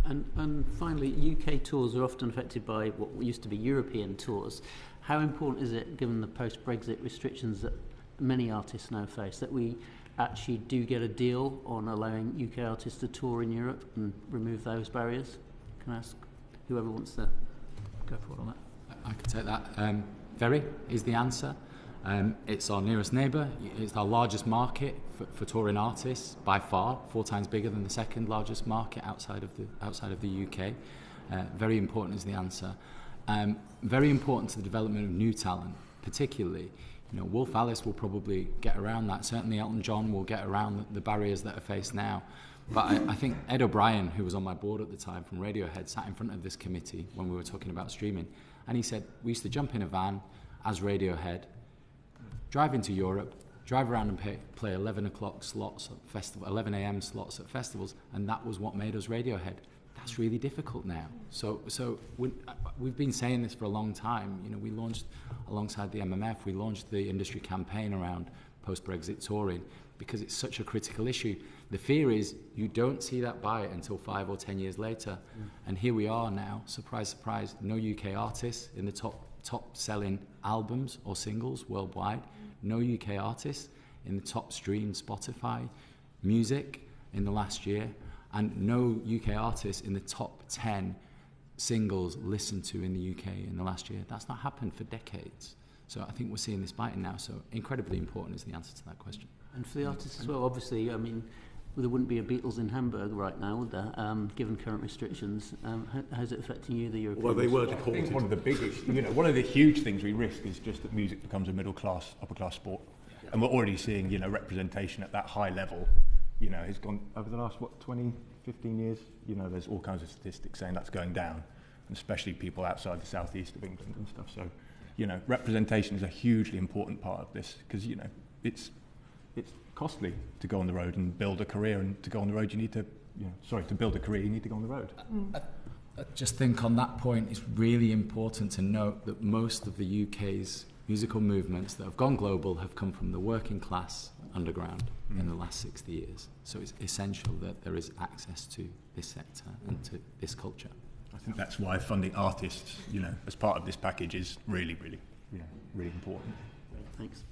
And finally, UK tours are often affected by what used to be European tours. How important is it, given the post-Brexit restrictions that many artists now face, that we actually do get a deal on allowing UK artists to tour in Europe and remove those barriers? Can I ask whoever wants to go forward on that? I can take that. Very is the answer. It's our nearest neighbour. It's our largest market for touring artists by far, 4 times bigger than the second largest market outside of the UK. Very important is the answer. Very important to the development of new talent, particularly. Wolf Alice will probably get around that. Certainly Elton John will get around the barriers that are faced now. But I think Ed O'Brien, who was on my board at the time from Radiohead, sat in front of this committee when we were talking about streaming, and he said, we used to jump in a van as Radiohead, drive into Europe, drive around and play 11 o'clock slots at festival, 11 a.m. slots at festivals, and that was what made us Radiohead. That's really difficult now. So we've been saying this for a long time. We launched, alongside the MMF, we launched the industry campaign around post-Brexit touring because it's such a critical issue. The fear is you don't see that bite until 5 or 10 years later. And here we are now, surprise, surprise, no UK artists in the top selling albums or singles worldwide, no UK artists in the top stream Spotify music in the last year, and no UK artists in the top 10 singles listened to in the UK in the last year. That's not happened for decades. So I think we're seeing this biting now. So incredibly important is the answer to that question. And for the artists as well, obviously, I mean, there wouldn't be a Beatles in Hamburg right now, would there? Given current restrictions, how's it affecting you, the Europeans? Well, they were deported. I think one of the biggest, one of the huge things we risk is just that music becomes a middle-class, upper-class sport. Yeah. And we're already seeing, representation at that high level. It's gone over the last, 20, 15 years? There's all kinds of statistics saying that's going down, and especially people outside the southeast of England and stuff. So, representation is a hugely important part of this because, it's costly to go on the road and build a career, and to go on the road you need to, to build a career you need to go on the road. I just think on that point it's really important to note that most of the UK's musical movements that have gone global have come from the working class underground in the last 60 years. So it's essential that there is access to this sector and to this culture. I think that's why funding artists, as part of this package is really, really, really important. Thanks.